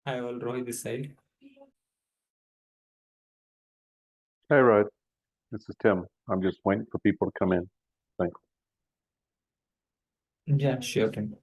Hi, all Rohit this side. Hey, Rod. This is Tim. I'm just waiting for people to come in. Thanks. Yeah, sure thing.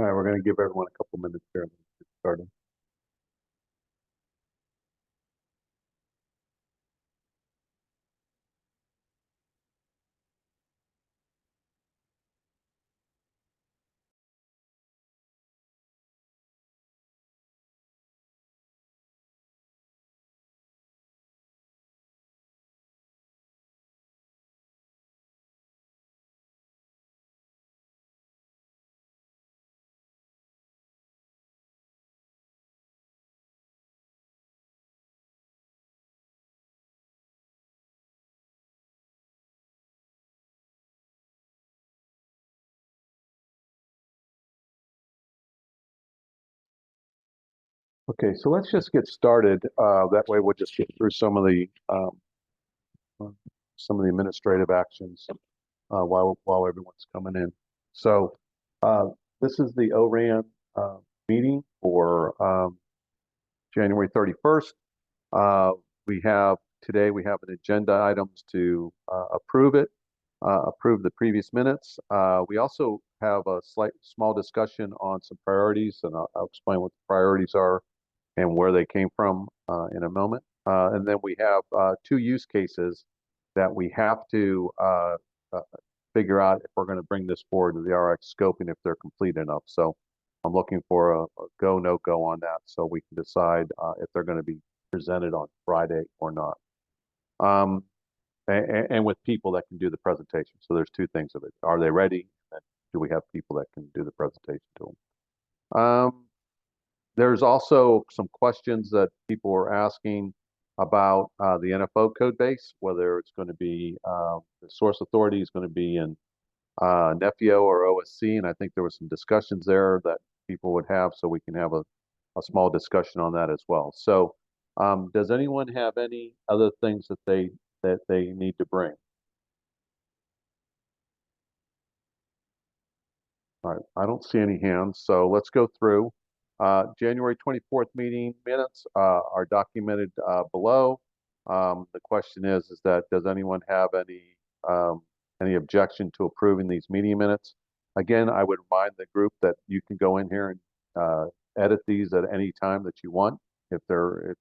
All right, we're going to give everyone a couple minutes here and get started. Okay, so let's just get started. That way, we'll just get through uh, some of the administrative actions while everyone's coming in. So uh, this is the ORAN meeting for January 31st. Uh, we have an agenda items to approve the previous minutes. We also have a small discussion on some priorities, and I'll explain what the priorities are and where they came from in a moment. And then we have two use cases that we have to uh, figure out if we're going to bring this forward to the RX scoping if they're complete enough. So I'm looking for a go, no go on that so we can decide if they're going to be presented on Friday or not. Um, and with people that can do the presentation. So there's two things of it. Are they ready? And do we have people that can do the presentation to them? There's also some questions that people were asking about the NFO code base, whether it's going to be the source authority is going to be in Nepio or OSC, and I think there was some discussions there that people would have, so we can have a small discussion on that as well. So, does anyone have any other things that they need to bring? All right, I don't see any hands, so let's go through. January 24th meeting minutes are documented below. The question is that does anyone have any objection to approving these meeting minutes? Again, I would remind the group that you can go in here and edit these at any time that you want if they're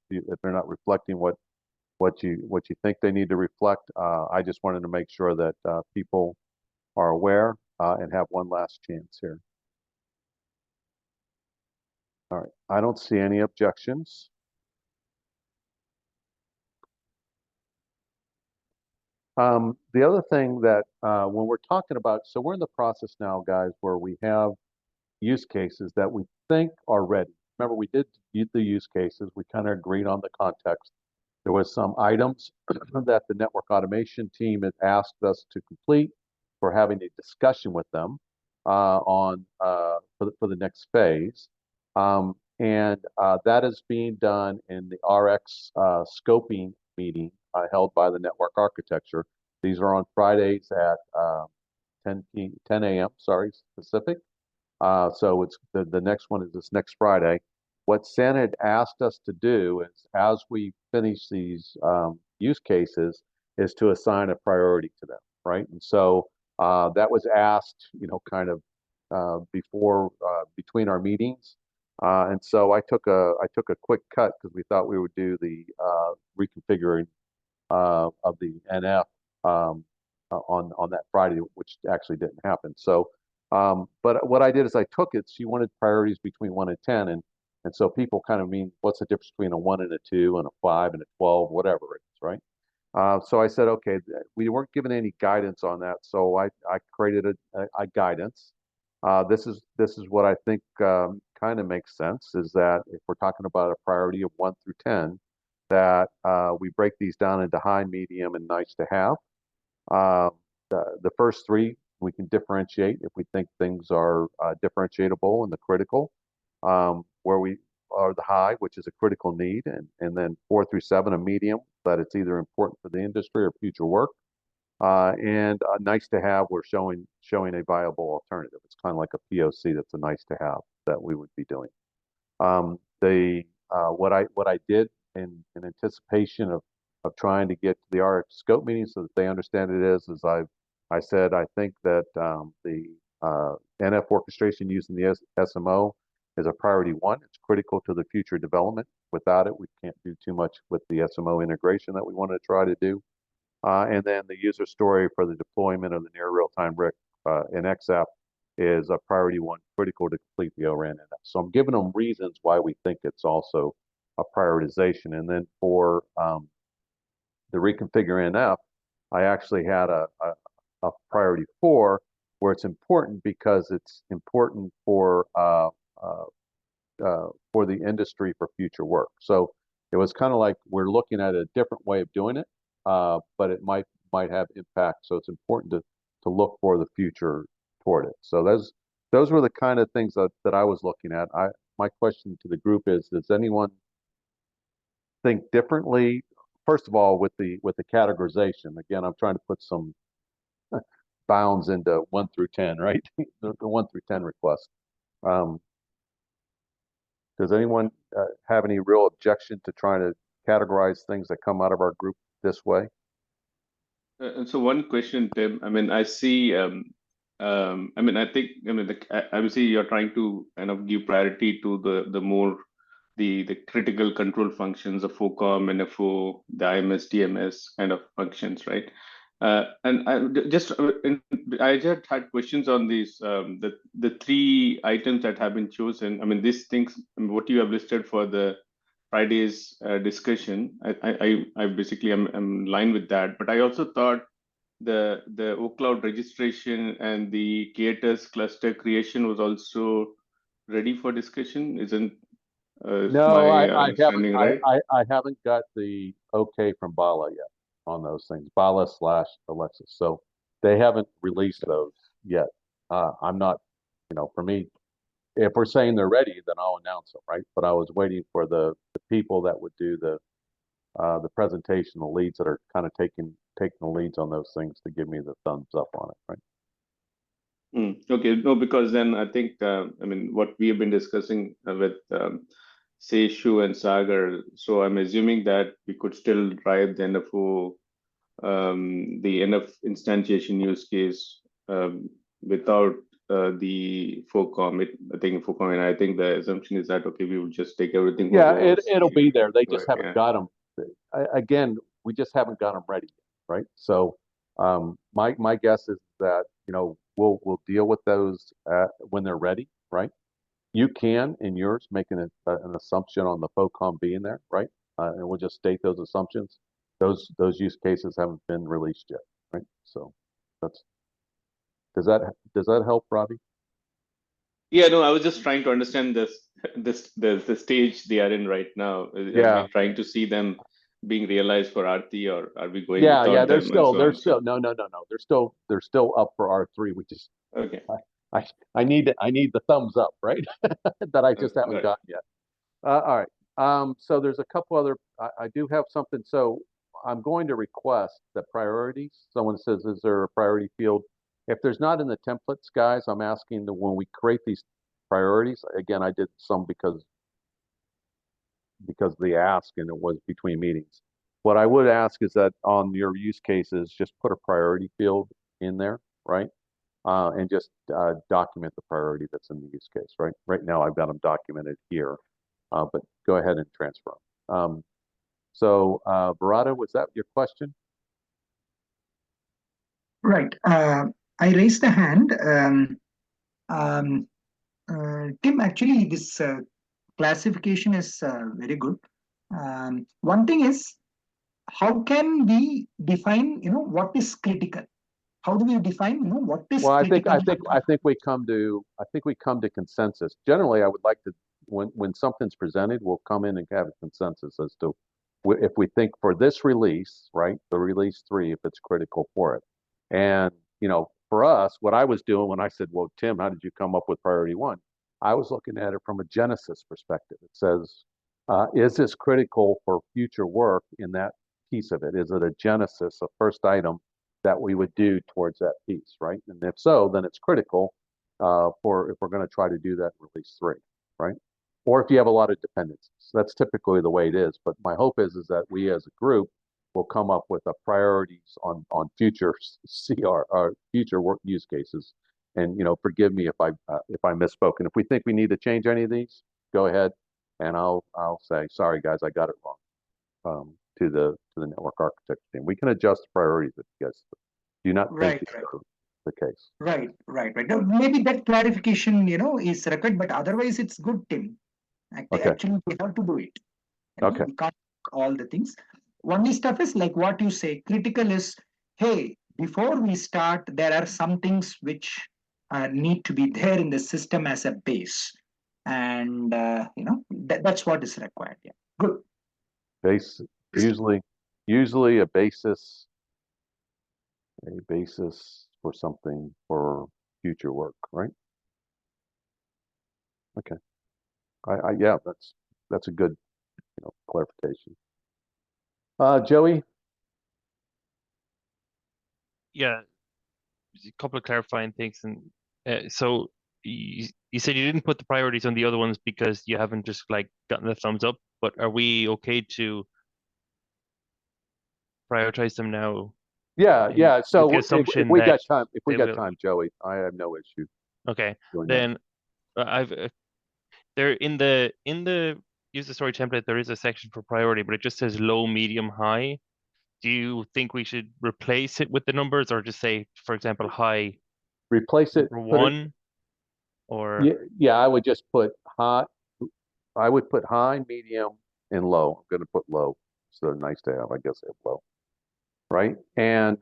not reflecting what you think they need to reflect. I just wanted to make sure that people are aware and have one last chance here. All right, I don't see any objections. The other thing that when we're talking about, so we're in the process now, guys, where we have use cases that we think are ready. Remember, we did the use cases. We kind of agreed on the context. There was some items that the network automation team had asked us to complete. We're having a discussion with them for the next phase. And that is being done in the RX scoping meeting held by the network architecture. These are on Fridays at 10 a.m. Sorry, Pacific. So it's the next one is this next Friday. what Santa had asked us to do is, as we finish these use cases, is to assign a priority to them, right? And so that was asked, kind of before between our meetings. And so I took a quick cut because we thought we would do the reconfiguring of the NF on that Friday, which actually didn't happen. So, but what I did is I took it. She wanted priorities between 1 and 10, and so people kind of mean what's the difference between a 1 and a 2 and a 5 and a 12, whatever it is, right? So I said, okay, we weren't given any guidance on that, so I created a guidance. This is what I think kind of makes sense is that if we're talking about a priority of 1 through 10, that we break these down into high, medium, and nice to have. Uh, the first three we can differentiate if we think things are differentiatable in the critical, where we are the high, which is a critical need, and then 4 through 7 a medium, that it's either important for the industry or future work. And nice to have, we're showing a viable alternative. It's kind of like a POC that's a nice to have that we would be doing. The what I did in anticipation of trying to get to the RX scope meeting so that they understand it is I said I think that the NF orchestration using the SMO is a priority one. It's critical to the future development. Without it, we can't do too much with the SMO integration that we want to try to do. And then the user story for the deployment of the near real-time RIC in XF is a priority one, critical to complete the ORAN NF. So I'm giving them reasons why we think it's also a prioritization. And then for the reconfigure NF, I actually had a priority 4 where it's important because it's important for the industry for future work. So it was kind of like we're looking at a different way of doing it, but it might have impact. So it's important to look for the future toward it. So those were the kind of things that I was looking at. My question to the group is, does anyone think differently? First of all, with the categorization, again, I'm trying to put some bounds into 1 through 10, right? the 1 through 10 request. Does anyone have any real objection to trying to categorize things that come out of our group this way? And so one question, Tim. I mean, I see. I mean, I think. I mean, obviously, you're trying to kind of give priority to the more the critical control functions, the FOCOM, NFO, the IMS, DMS kind of functions, right? And I just had questions on these the three items that have been chosen. I mean, these things, what you have listed for the Friday's discussion. I basically am in line with that, but I also thought the OCloud registration and the K8s cluster creation was also ready for discussion. Isn't No, my I haven't. understanding right? I haven't got the okay from Bala yet on those things. Bala / Alexis. So they haven't released those yet. I'm not. For me, if we're saying they're ready, then I'll announce them, right? But I was waiting for the people that would do the presentation, the leads that are kind of taking the leads on those things to give me the thumbs up on it, right? Okay, no, because then I think I mean what we have been discussing with Seishu and Sagar. So I'm assuming that we could still drive the NFO, the NF instantiation use case without the FOCOM. I think FOCOM, and I think the assumption is that okay, we will just take everything Yeah, over. it'll be there. They just Right, haven't yeah. got them. Again, we just haven't got them ready yet, right? So my guess is that we'll deal with those when they're ready, right? You can in yours make an assumption on the FOCOM being there, right? And we'll just state those assumptions. Those use cases haven't been released yet, right? So that's does that help, Robbie? Yeah, no, I was just trying to understand the stage they are in right now. Are Yeah, we trying to see them being realized for Aarti, or are we going yeah. without They're them and still so on? So, no, they're still up for R3. We just okay, I need the thumbs up, right? That I just haven't right. gotten yet. All right. So there's a couple other. I do have something. So I'm going to request the priorities. Someone says, "Is there a priority field?" If there's not in the templates, guys, I'm asking that when we create these priorities. Again, I did some because because of the ask and it was between meetings. What I would ask is that on your use cases, just put a priority field in there, right? And just document the priority that's in the use case, right? Right now I've got them documented here, but go ahead and transfer them. Bharata, was that your question? Right. I raised the hand. Tim, actually, this classification is very good. One thing is, how can we define, what is critical? How do we define, what is Well, critical? I think we come to consensus. Generally, I would like to, when something's presented, we'll come in and have a consensus as to if we think for this release, right, the release 3, if it's critical for it. And, for us, what I was doing when I said, well, Tim, how did you come up with priority 1? I was looking at it from a genesis perspective. It says, is this critical for future work in that piece of it? Is it a genesis, a first item that we would do towards that piece, right? And if so, then it's critical for if we're going to try to do that in release 3, right? Or if you have a lot of dependencies. That's typically the way it is. But my hope is that we as a group will come up with priorities on future CR or future work use cases. And forgive me if I misspoke. And if we think we need to change any of these, go ahead, and I'll say, sorry guys, I got it wrong. To the network architecture team, we can adjust priorities if you guys do not think Right, it's right. the case. Right. Now, maybe that clarification, is required, but otherwise it's good, Tim. Okay. Actually, we have to do it. Okay. We can't do all the things. Only stuff is like what you say. Critical is, hey, before we start, there are some things which need to be there in the system as a base, and that's what is required. Yeah, good. Base usually a basis for something for future work, right? Okay. Yeah, that's a good clarification. Joey? Yeah, a couple of clarifying things. And so you said you didn't put the priorities on the other ones because you haven't just gotten the thumbs up, but are we okay to prioritize them now? Yeah. So with the if assumption we got that time, Joey, I have no issue. Okay, doing that. then I've there in the user story template, there is a section for priority, but it just says low, medium, high. Do you think we should replace it with the numbers, or just say, for example, high Replace it. number 1? Or Yeah, I would just put high. I would put high, medium, and low. I'm going to put low. So nice to have. I guess I have low. Right, and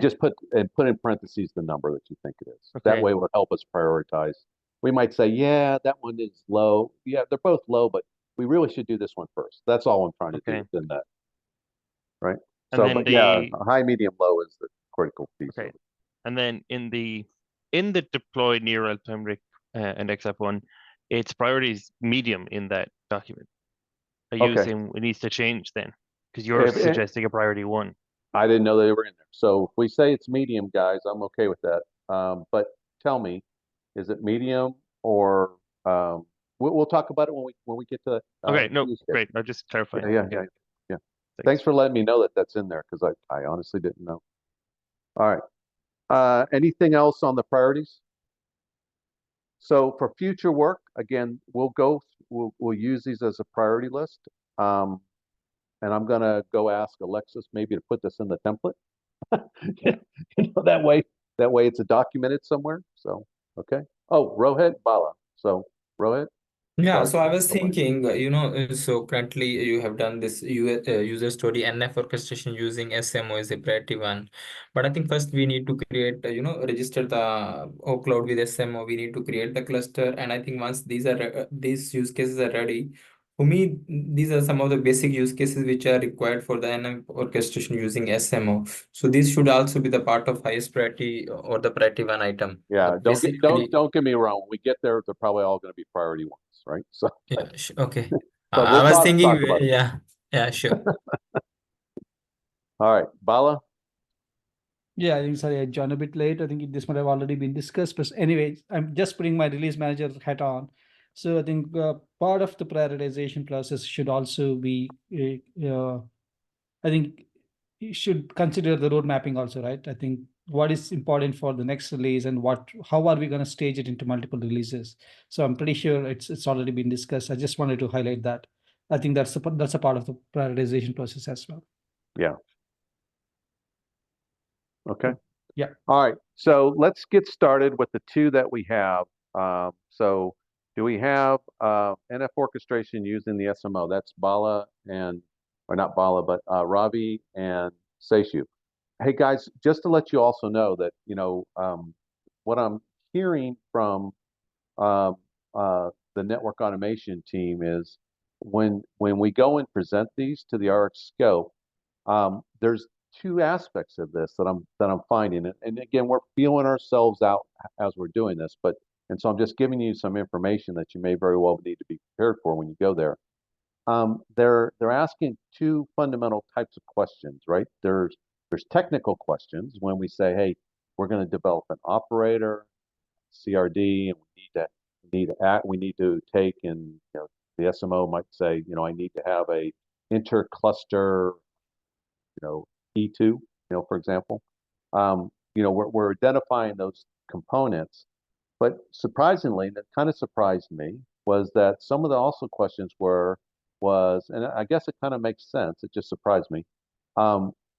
just put in parentheses the number that you think it is. Okay. That way it will help us prioritize. We might say, yeah, that one is low. Yeah, they're both low, but we really should do this one first. That's all I'm trying to do within that. Right. And So, then but yeah, high, medium, low is the critical piece. Okay. And then in the deployed near real-time RIC and XF1, its priority is medium in that document. Are you saying it needs to change then? Because you're suggesting a priority 1. I didn't know they were in there. So if we say it's medium, guys, I'm okay with that. But tell me, is it medium or we'll talk about it when we get to okay, no, great. I'll just clarify. Yeah. Thanks for letting me know that that's in there, because I honestly didn't know. All right. Anything else on the priorities? So for future work, again, we'll use these as a priority list. And I'm gonna go ask Alexis maybe to put this in the template. That way it's documented somewhere. So okay. Oh, Rohit Bala. So Rohit. Yeah, Sorry. so I was thinking, so currently you have done this user story NF orchestration using SMO as a priority 1. But I think first we need to create, register the cloud with SMO. We need to create the cluster. And I think once these use cases are ready, for me, these are some of the basic use cases which are required for the NF orchestration using SMO. So this should also be the part of highest priority or the priority 1 item. Yeah, don't get me wrong. When we get there, they're probably all going to be priority 1s, right? So yeah, okay. But I we'll was thinking, talk about it. yeah, sure. All right, Bala. Yeah, I think sorry, I joined a bit late. I think this might have already been discussed. But anyway, I'm just putting my release manager hat on. So I think part of the prioritization process should also be, I think you should consider the road mapping also, right? I think what is important for the next release and how are we going to stage it into multiple releases? So I'm pretty sure it's already been discussed. I just wanted to highlight that. I think that's a part of the prioritization process as well. Yeah. Okay. Yeah. All right. So let's get started with the two that we have. So do we have NF orchestration using the SMO? That's Bala or not Bala, but Ravi and Seishu. Hey guys, just to let you also know that, what I'm hearing from um, the network automation team is when we go and present these to the RX scope, there's two aspects of this that I'm finding, and again, we're feeling ourselves out as we're doing this, and so I'm just giving you some information that you may very well need to be prepared for when you go there. They're asking two fundamental types of questions, right? There's technical questions when we say, hey, we're going to develop an operator, CRD, and we need to take, and the SMO might say, I need to have a intercluster, E2, for example. We're identifying those components, but surprisingly, that kind of surprised me, was that some of the also questions and I guess it kind of makes sense. It just surprised me.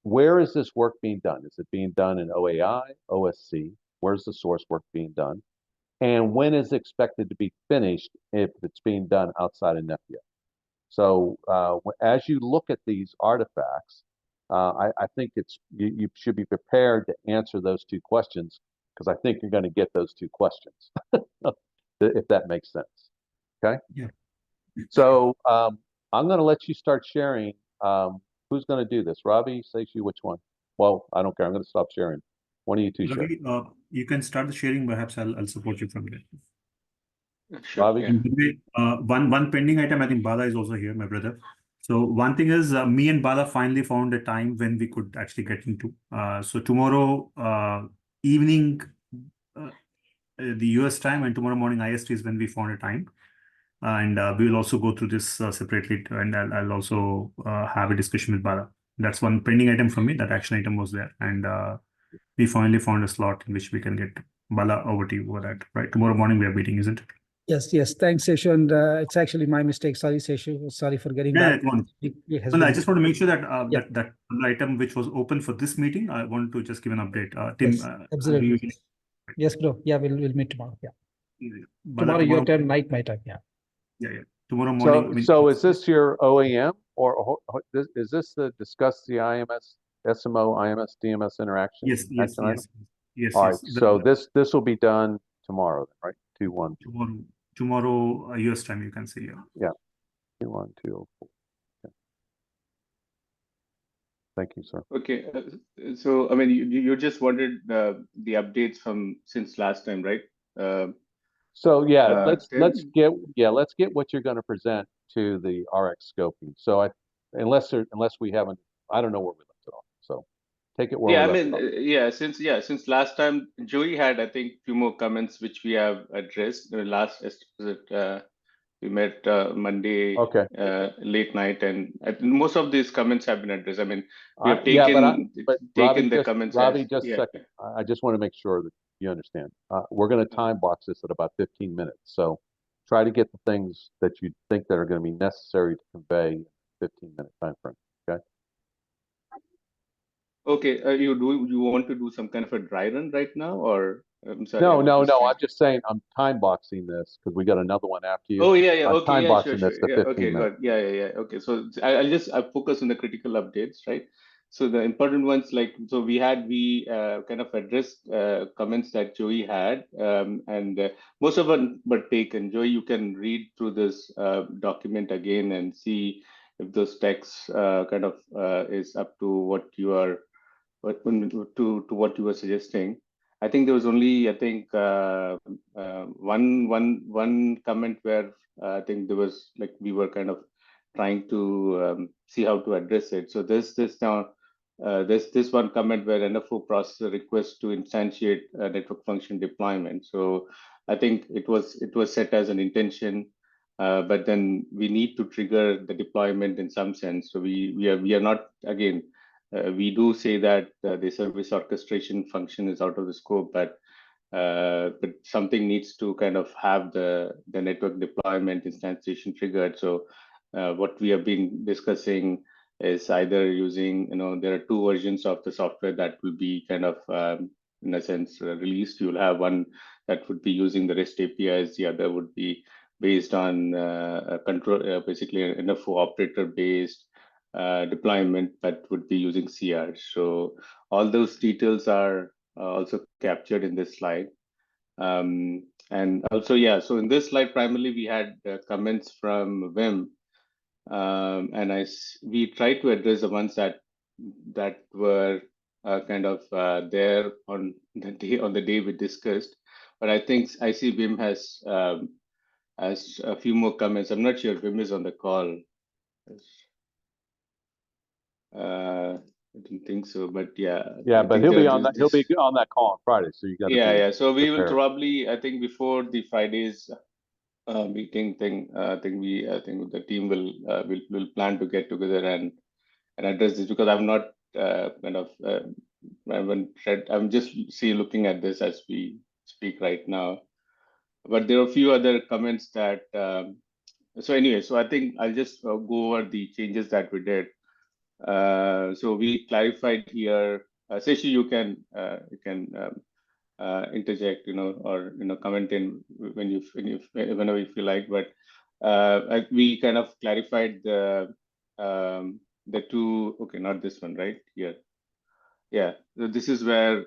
Where is this work being done? Is it being done in OAI, OSC? Where's the source work being done? And when is it expected to be finished if it's being done outside of Nepia? So as you look at these artifacts, I think you should be prepared to answer those two questions, because I think you're going to get those two questions, if that makes sense. Okay? Yeah. So I'm going to let you start sharing. Who's going to do this? Ravi, Seishu, which one? Well, I don't care. I'm going to stop sharing. One of you two share. Ravi, you can start the sharing. Perhaps I'll support you from there. Sure. Ravi? Yeah. And by the way, one pending item, I think Bala is also here, my brother. So one thing is, me and Bala finally found a time when we could actually get into. So tomorrow evening, the US time, and tomorrow morning IST is when we found a time. And we will also go through this separately, and I'll also have a discussion with Bala. That's one pending item from me. That action item was there, and we finally found a slot in which we can get. Bala, over to you for that. Right, tomorrow morning we are meeting, isn't it? Yes. Thanks, Seshu. And it's actually my mistake. Sorry, Seshu. Sorry for getting Yeah, back. It has I been. just want to make sure that Yeah. that item which was open for this meeting, I want to just give an update. Tim, Yes, absolutely. Yes, bro. Yeah, we'll meet tomorrow. Yeah. Bala, Tomorrow your time, night my time. Yeah. Yeah. Tomorrow morning. So is this your OAM, or is this the discuss the IMS, SMO, IMS, DMS interaction? Yes. Action item? Yes. All right. So this will be done tomorrow, right? 2/1. Tomorrow US time, you can see. Yeah. 2/1, 2/04. Okay. Thank you, sir. Okay. So I mean, you just wanted the updates from since last time, right? So yeah, let's Tim? get what you're going to present to the RX scoping. So unless we haven't, I don't know where we left it off. So take it where Yeah, we I left mean, it off. since last time Joey had, I think, few more comments which we have addressed. We met Monday Okay. late night, and most of these comments have been addressed. I mean, we have Yeah, but taken the comments Ravi, as just a second. I just want to make sure that you understand. We're going to time box this at about 15 minutes. So try to get the things that you think that are going to be necessary to convey in a 15-minute time frame. Okay. Okay. You want to do some kind of a dry run right now, or I'm sorry? No. I'm just saying I'm time boxing this because we got another one after you. Oh yeah. I'm Okay, time yeah, sure. boxing this to Yeah, 15 okay, minutes. good. Yeah. Okay, so I'll just focus on the critical updates, right? So the important ones, we kind of addressed comments that Joey had, and most of them were taken. Joey, you can read through this document again and see if those texts kind of is up to what you are, to what you were suggesting. I think there was only one comment where I think there was we were kind of trying to see how to address it. So this one comment where NFO processor requests to instantiate a network function deployment. So I think it was set as an intention, but then we need to trigger the deployment in some sense. So we are not, again, we do say that the service orchestration function is out of the scope, but something needs to kind of have the network deployment instantiation triggered. So what we have been discussing is either using, there are two versions of the software that will be kind of, in a sense, released. You'll have one that would be using the REST APIs. The other would be based on a control, basically an NFO operator based deployment, but would be using CR. So all those details are also captured in this slide. And also, yeah, so in this slide, primarily we had comments from Wim, and we tried to address the ones that were kind of there on the day we discussed. But I think I see Wim has a few more comments. I'm not sure if Wim is on the call. I don't think so, but yeah. Yeah, I but think he'll be on that. He'll be on that call on Friday, so you got to. Yeah. So we will prepared. probably, I think, before the Friday's meeting thing, I think the team will plan to get together and address this, because I've not kind of I haven't read. I'm just looking at this as we speak right now. But there are a few other comments that. So anyway, so I think I'll just go over the changes that we did. So we clarified here. Seshi, you can interject, or comment in whenever you feel like. But we kind of clarified the two. Okay, not this one, right here. Yeah, so this is where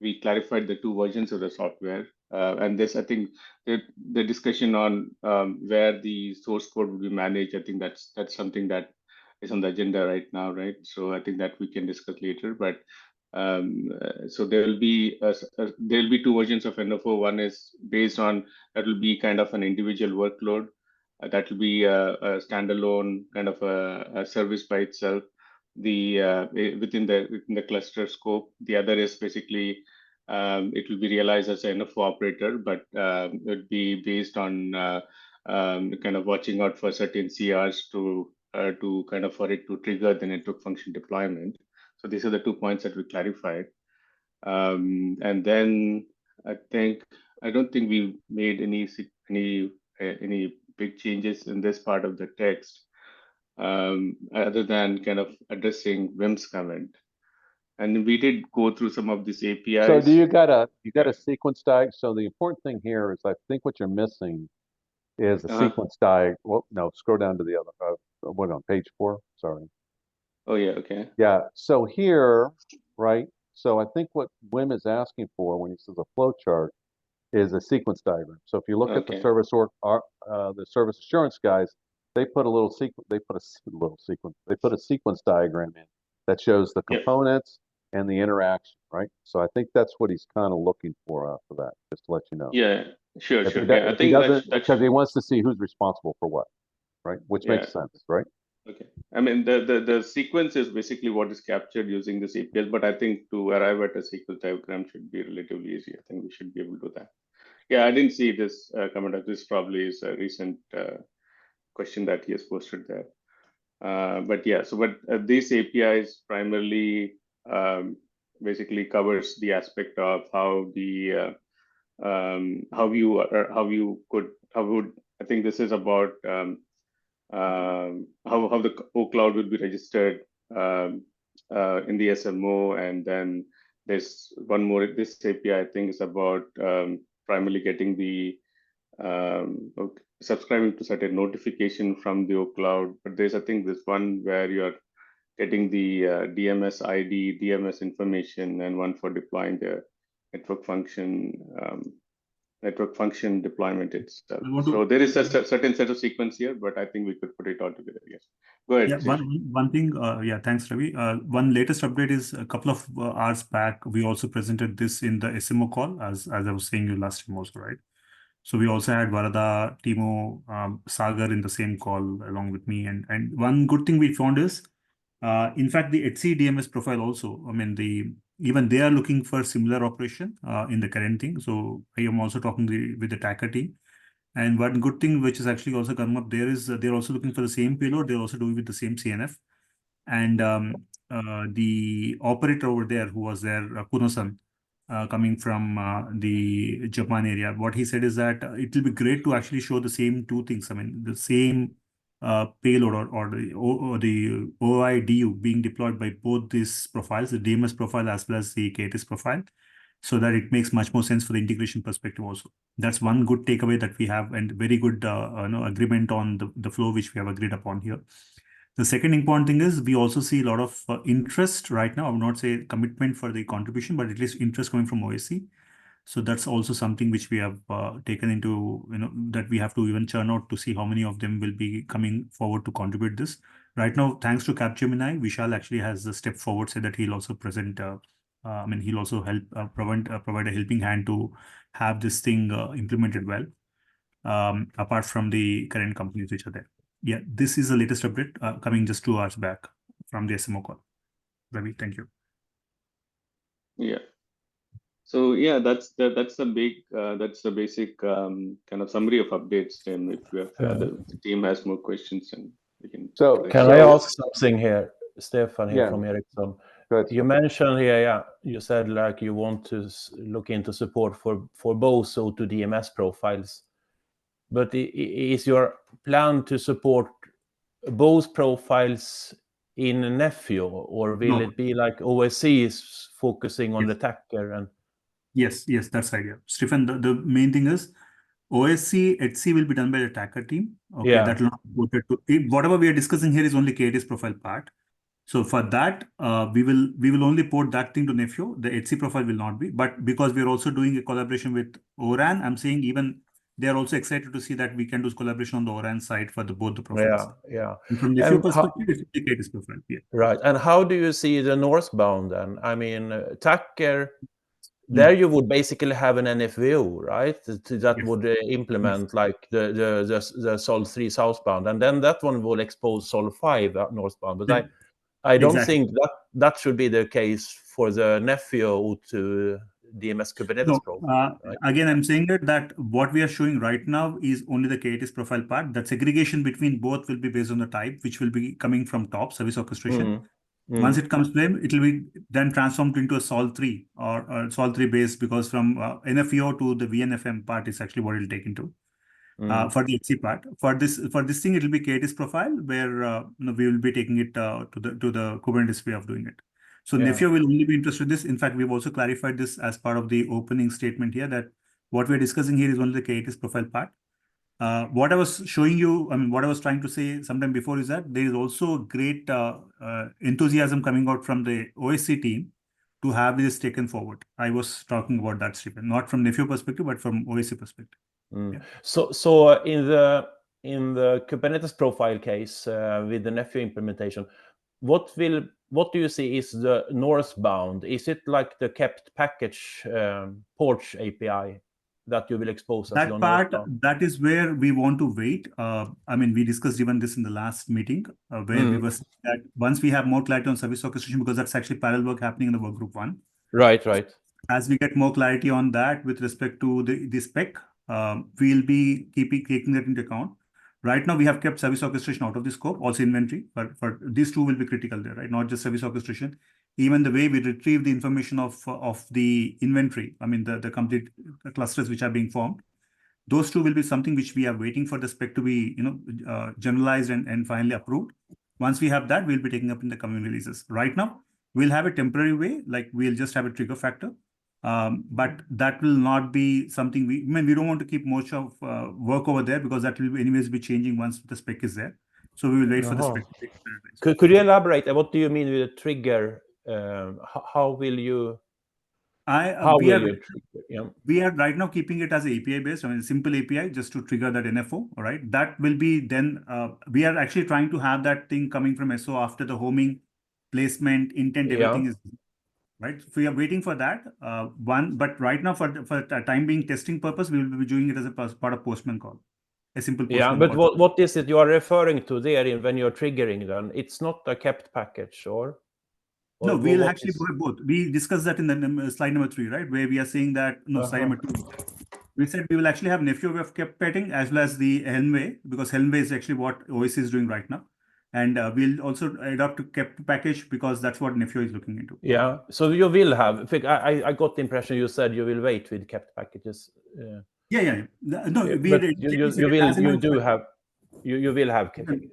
we clarified the two versions of the software. And this, I think, the discussion on where the source code will be managed, I think that's something that is on the agenda right now, right? So I think that we can discuss later. But so there will be two versions of NFO. One is based on, that will be kind of an individual workload. That will be a standalone kind of a service by itself. Within the cluster scope. The other is basically it will be realized as an NFO operator, but it would be based on kind of watching out for certain CRs to kind of for it to trigger the network function deployment. So these are the 2 points that we clarified. And then I don't think we made any big changes in this part of the text, other than kind of addressing Wim's comment. And we did go through some of these APIs. So do you got a sequence diagram? So the important thing here is, I think what you're missing is a sequence diagram. Well, no, scroll down to the other. What, on page 4? Sorry. Oh yeah. Okay. Yeah. So here, right? So I think what Wim is asking for when he says a flow chart is a sequence diagram. So if you look at the service assurance guys, they put a little sequence. They put a sequence diagram in that shows the components and the interaction, right? So I think that's what he's kind of looking for that, just to let you know. Yeah, sure. I think because he wants to see who's responsible for what, right? Which makes sense, right? Okay. I mean, the sequence is basically what is captured using this APIs, but I think to arrive at a sequence diagram should be relatively easy. I think we should be able to do that. Yeah, I didn't see this comment. This probably is a recent question that he has posted there. But yeah, so these APIs primarily basically covers the aspect of how I think this is about how the OCloud will be registered in the SMO, and then there's one more. This API I think is about primarily getting the subscribing to certain notification from the OCloud. But there's, I think, this one where you're getting the DMS ID, DMS information, and one for deploying the network function deployment itself. So there is a certain set of sequence here, but I think we could put it all together. Yes. Go ahead. Yeah, one thing. Thanks, Ravi. One latest update is a couple of hours back. We also presented this in the SMO call, as I was saying you last time also, right? So we also had Varada, Timo, Sagar in the same call along with me. And one good thing we found is In fact, the Etsy DMS profile also, I mean, even they are looking for similar operation in the current thing. So I am also talking with the Tacker team. And one good thing which is actually also coming up there is they're also looking for the same payload. They're also doing with the same CNF. And the operator over there who was there, Kuno-san, coming from the Japan area, what he said is that it will be great to actually show the same two things. I mean, the same payload or the OIDU being deployed by both these profiles, the DMS profile as well as the KTS profile, so that it makes much more sense for the integration perspective also. That's one good takeaway that we have, and very good agreement on the flow which we have agreed upon here. The second important thing is we also see a lot of interest right now. I would not say commitment for the contribution, but at least interest coming from OSC. So that's also something which we have taken into, that we have to even churn out to see how many of them will be coming forward to contribute this. Right now, thanks to Capgemini, Vishal actually has a step forward, said that he'll also present, he'll also help provide a helping hand to have this thing implemented well, apart from the current companies which are there. Yeah, this is the latest update coming just 2 hours back from the SMO call. Ravi, thank you. Yeah. So yeah, that's the basic kind of summary of updates. And if you have, the team has more questions, and we can. So can I ask something here, Stefan here from Ericsson? You mentioned here, you said like you want to look into support for both O2 DMS profiles, but is your plan to support both profiles in Nefio, or will it be like OSC is focusing on the Tacker and? Yes, that's the idea. Stephen, the main thing is OSC, Etsy will be done by the Tacker team. Okay, that will not be ported to, whatever we are discussing here is only KTS profile part. So for that, we will only port that thing to Nefio. The Etsy profile will not be, but because we are also doing a collaboration with ORAN, I'm saying even they are also excited to see that we can do collaboration on the ORAN side for both the profiles. Yeah. And from Nefio perspective, it's the KTS profile. Yeah. Right. And how do you see the northbound then? I mean, Tacker, there you would basically have an NFVO, right? That would implement like the Sol 3 southbound, and then that one will expose Sol 5 northbound. But I don't think that should be the case for the Nefio to DMS Kubernetes profile. Right? Again, I'm saying that what we are showing right now is only the KTS profile part. That segregation between both will be based on the type, which will be coming from top service orchestration. Once it comes to them, it will be then transformed into a Sol 3 or Sol 3 base, because from NFEO to the VNFM part is actually what it will take into. For the HC part, for this thing, it will be KTS profile where we will be taking it to the Kubernetes way of doing it. So Nefio will only be interested in this. In fact, we've also clarified this as part of the opening statement here, that what we're discussing here is only the KTS profile part. What I was showing you, I mean, what I was trying to say sometime before is that there is also great enthusiasm coming out from the OSC team to have this taken forward. I was talking about that, Stephen, not from Nefio perspective, but from OSC perspective. So in the Kubernetes profile case with the Nefio implementation, what do you see is the northbound? Is it like the kept package Porch API that you will expose as that your part? northbound? That is where we want to wait. I mean, we discussed even this in the last meeting where we were saying that once we have more clarity on service orchestration, because that's actually parallel work happening in the work group 1. Right. As we get more clarity on that with respect to the spec, we'll be taking that into account. Right now, we have kept service orchestration out of the scope, also inventory, but these two will be critical there, right? Not just service orchestration, even the way we retrieve the information of the inventory. I mean, the complete clusters which are being formed. Those two will be something which we are waiting for the spec to be, generalized and finally approved. Once we have that, we'll be taking up in the coming releases. Right now, we'll have a temporary way, like we'll just have a trigger factor. But that will not be something we don't want to keep much of work over there, because that will anyways be changing once the spec is there. So we will wait for the spec. Could you elaborate? What do you mean with a trigger? How will you? We are right now keeping it as API based. I mean, simple API just to trigger that NFO. All right, that will be then. We are actually trying to have that thing coming from SO after the homing, placement, intent, everything is. Right, so we are waiting for that but right now for the time being testing purpose, we will be doing it as a part of Postman call. a simple Yeah, but what is it you are referring to there when you're triggering then? It's not a kept package, or no, we'll actually go both. We discussed that in the slide number 3, right? Where we are saying that, no, slide number 2. We said we will actually have Nephew way of kept petting as well as the Helm way, because Helm way is actually what OSC is doing right now. And we'll also adopt a kept package because that's what Nephew is looking into. Yeah, so you will have, I got the impression you said you will wait with kept packages. Yeah. No, you will have a kept package.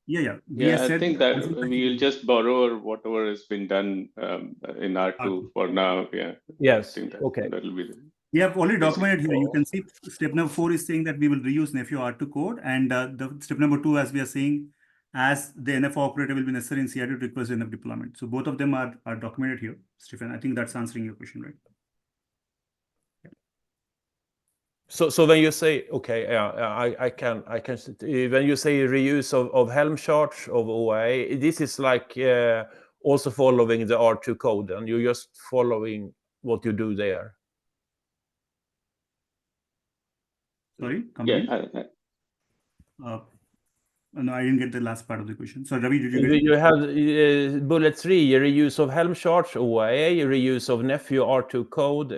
Yeah. Yeah, I think that we'll just borrow whatever has been done in R2 for now. Yeah. Yes. I think okay. That'll be we have already documented here. You can see step number 4 is saying that we will reuse Nephew R2 code, and the step number 2, as we are saying, as the NF operator will be necessary in CRD to request NF deployment. So both of them are documented here, Stephen. I think that's answering your question, right? So when you say, okay, I can when you say reuse of Helm charts of OA, this is like also following the R2 code, and you're just following what you do there. Sorry, come again? No, I didn't get the last part of the question. So Ravi, did you get it? You have bullet 3, reuse of Helm charts OA, reuse of Nephew R2 code.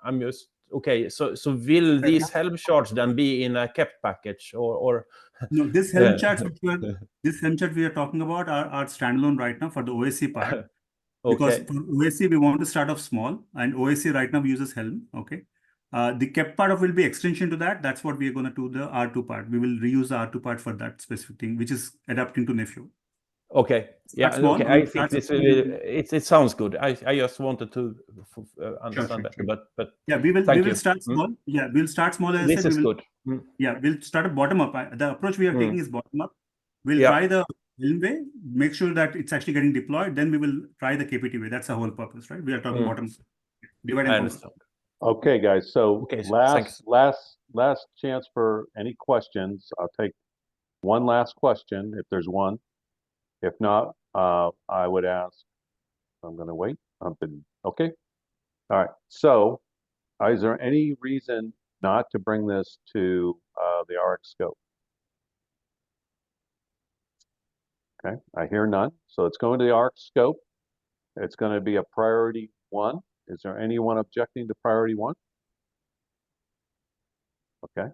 I'm just okay. So will these Helm charts then be in a kept package or? No, this Helm charts this Helm chart we are talking about are standalone right now for the OSC part. Because for OSC we want to start off small, and OSC right now uses Helm. Okay. The kept part of will be extension to that. That's what we are going to do the R2 part. We will reuse the R2 part for that specific thing, which is adapting to Nephew. Okay. Yeah. Okay. I think this it sounds good. I just wanted to understand better. But yeah, we will start small. Yeah, we'll start small. As this I is said, good. Yeah, we'll start a bottom up. The approach we are taking is bottom up. We'll try the Helm way, make sure that it's actually getting deployed. Then we will try the KPT way. That's the whole purpose, right? We are talking bottom. Divide and conquer. Okay, guys. So last chance for any questions. I'll take one last question if there's one. If not, I would ask. I'm going to wait. Okay. All right. So, is there any reason not to bring this to the RX scope? Okay. I hear none. So it's going to the RX scope. It's going to be a priority 1. Is there anyone objecting to priority 1? Okay.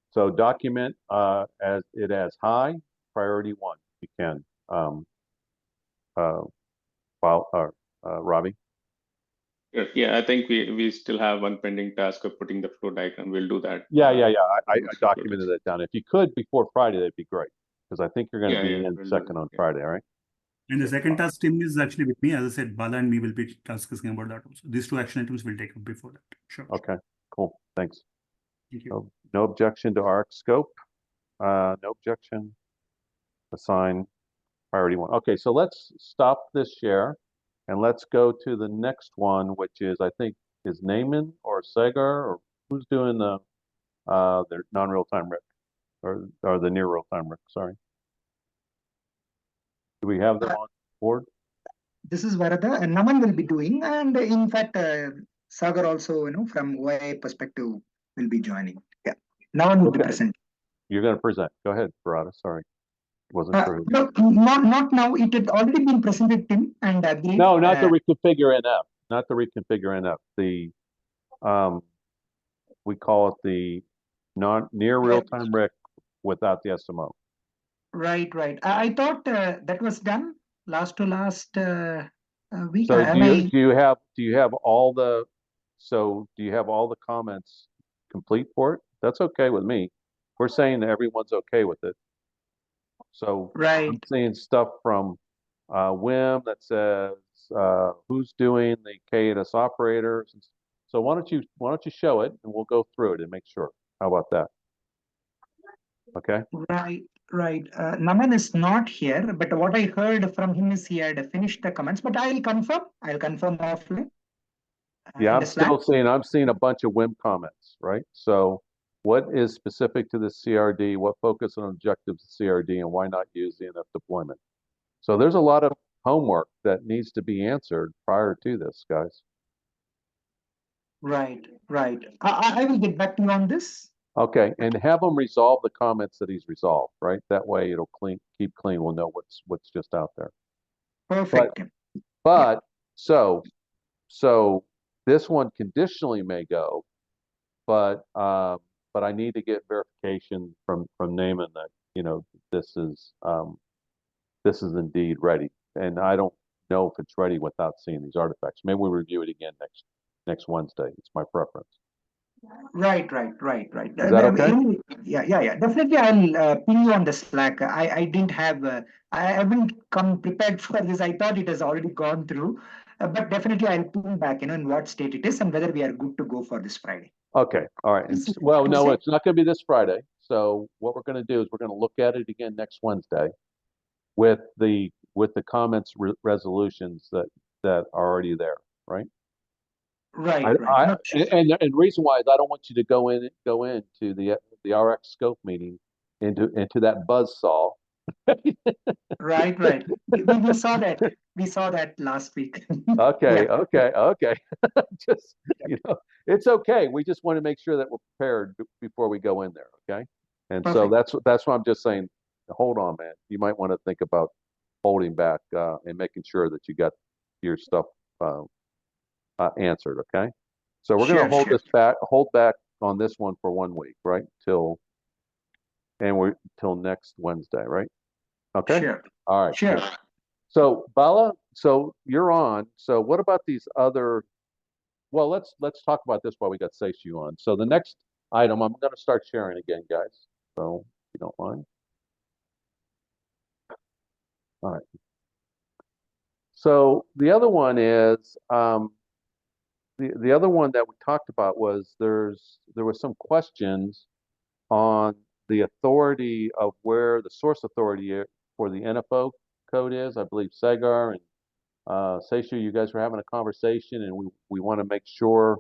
So document as high, priority 1. You can, Ravi. Yeah, I think we still have one pending task of putting the flow diagram. We'll do that. Yeah. I documented that down. If you could before Friday, that'd be great, because I think you're going to be in second on Friday. All right. And the second task team is actually with me. As I said, Bala and me will be discussing about that also. These 2 action items will take up before that. Sure. Okay, cool. Thanks. Thank you. No objection to RX scope. No objection. Assign priority 1. Okay, so let's stop this share and let's go to the next one, which is, I think, is Naaman or Sagar, or who's doing the non-real-time RIC or the near real-time RIC, sorry. Do we have them on board? This is Varada, and Naman will be doing, and in fact, Sagar also, from OI perspective, will be joining. Yeah, Naman will be present. You're going to present. Go ahead, Varada. Sorry, wasn't sure. No, not now. It had already been presented, Tim, and agreed. No, not the reconfigure NF. Not the reconfigure NF. The we call it the near real-time RIC without the SMO. Right. I thought that was done last week. So do you have all the comments complete for it? That's okay with me. We're saying that everyone's okay with it. So I'm seeing stuff from Wim that says who's doing the KATIS operators. So why don't you show it and we'll go through it and make sure. How about that? Okay. Right. Naman is not here, but what I heard from him is he had finished the comments. But I'll confirm offline. Yeah, I'm seeing a bunch of Wim comments, right? So what is specific to the CRD? What focus on objectives of CRD, and why not use the NF deployment? So there's a lot of homework that needs to be answered prior to this, guys. Right. I will get back to you on this. Okay, and have them resolve the comments that he's resolved, right? That way it'll keep clean. We'll know what's just out there. Perfect. But so this one conditionally may go, but I need to get verification from Naaman that, you know, this is indeed ready. And I don't know if it's ready without seeing these artifacts. Maybe we'll review it again next Wednesday. It's my preference. Right. Is that okay? Yeah. Definitely, I'll ping you on the Slack. I didn't have, I haven't come prepared for this. I thought it has already gone through, but definitely I'll ping back, in what state it is and whether we are good to go for this Friday. Okay, all right. Well, no, it's not going to be this Friday. So what we're going to do is we're going to look at it again next Wednesday with the comments resolutions that are already there, right? Right. And the reason why is I don't want you to go into the RX scope meeting into that buzz saw. Right. We saw that. We saw that last week. Okay. Just, it's okay. We just want to make sure that we're prepared before we go in there. Okay. And Perfect. so that's why I'm just saying, hold on, man. You might want to think about holding back and making sure that you got your stuff answered. Okay. So we're going to hold back on this one for 1 week, right? Till next Wednesday, right? Okay. Sure. All right. Sure. Cool. So Bala, so you're on. So what about these other? Well, let's talk about this while we got Seishu on. So the next item, I'm going to start sharing again, guys. So if you don't mind. All right. So the other one is the other one that we talked about was there was some questions on the authority of where the source authority for the NFO code is. I believe Sagar and Seishu, you guys were having a conversation, and we want to make sure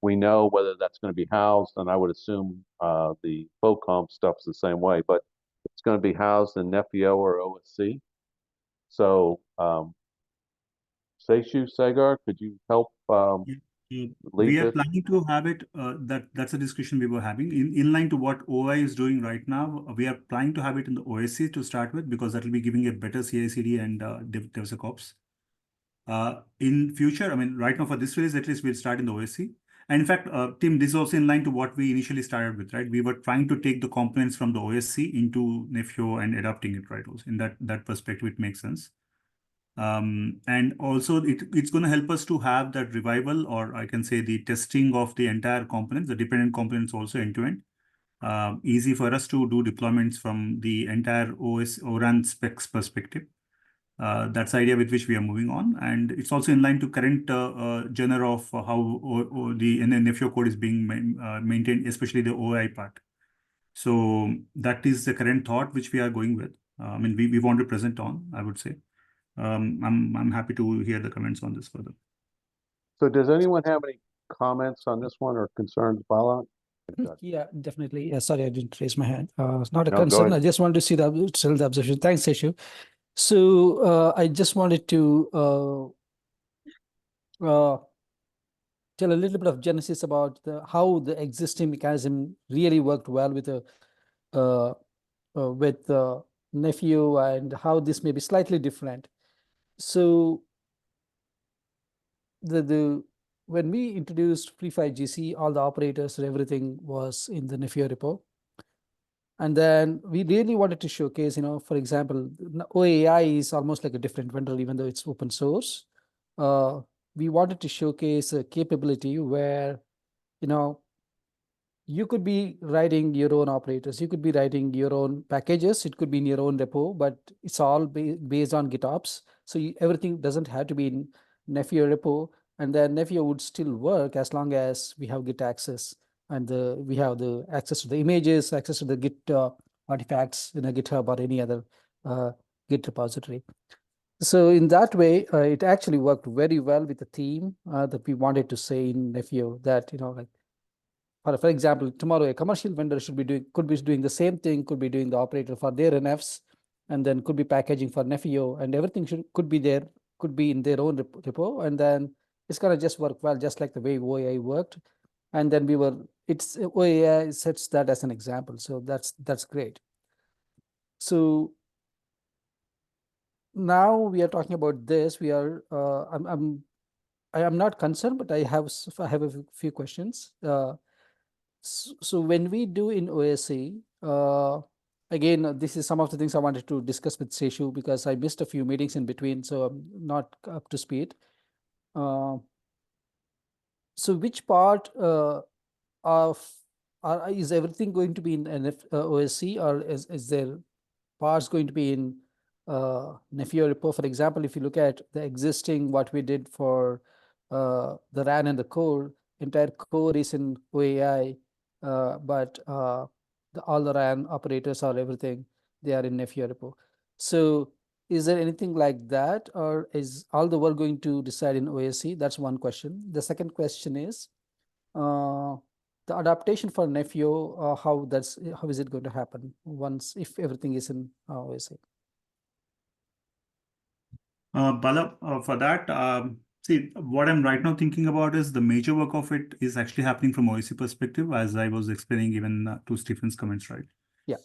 we know whether that's going to be housed. And I would assume the FOCOM stuff's the same way, but it's going to be housed in Nefio or OSC. So Seishu, Sagar, could you help? We are planning to have it. That's a discussion we were having in line to what OI is doing right now. We are planning to have it in the OSC to start with, because that will be giving a better CI/CD and DevSecOps. In future, I mean, right now for this release, at least we'll start in the OSC. And in fact, Tim, this is also in line to what we initially started with, right? We were trying to take the components from the OSC into Nefio and adapting it, right? Also in that perspective, it makes sense. And also it's going to help us to have that revival, or I can say the testing of the entire components, the dependent components also end to end. Easy for us to do deployments from the entire ORAN specs perspective. That's the idea with which we are moving on. And it's also in line to current genre of how the Nefio code is being maintained, especially the OI part. So that is the current thought which we are going with. I mean, we want to present on, I would say. I'm happy to hear the comments on this further. So does anyone have any comments on this one or concerns, Bala? Yeah, definitely. Yeah, sorry, I didn't raise my hand. It's not a concern. I just wanted to see the observation. Thanks, Seishu. So I just wanted to tell a little bit of genesis about how the existing mechanism really worked well with Nefio, and how this may be slightly different. So when we introduced Free5GC, all the operators and everything was in the Nefio repo. And then we really wanted to showcase, for example, OAI is almost like a different vendor, even though it's open source. We wanted to showcase a capability where, you could be writing your own operators, you could be writing your own packages, it could be in your own repo, but it's all based on GitOps. So everything doesn't have to be in Nefio repo, and then Nefio would still work as long as we have Git access, and we have the access to the images, access to the Git artifacts in a GitHub or any other Git repository. So in that way, it actually worked very well with the theme that we wanted to say in Nefio, that, like, for example, tomorrow a commercial vendor could be doing the same thing, could be doing the operator for their NFs, and then could be packaging for Nefio, and everything could be in their own repo, and then it's gonna just work well, just like the way OAI worked. And then we were it's OAI sets that as an example. So that's great. So now we are talking about this. We are I am not concerned, but I have a few questions. So when we do in OSC, again, this is some of the things I wanted to discuss with Seshu because I missed a few meetings in between, so I'm not up to speed. So which part is everything going to be in OSC, or is there parts going to be in Nefio repo? For example, if you look at the existing, what we did for the RAN and the core, entire core is in OAI, but all the RAN operators or everything, they are in Nefio repo. So is there anything like that, or is all the work going to decide in OSC? That's one question. The second question is, the adaptation for Nefio, how is it going to happen once if everything is in OSC? Bala, for that, see, what I'm right now thinking about is the major work of it is actually happening from OSC perspective, as I was explaining even to Stephen's comments, right? Yeah.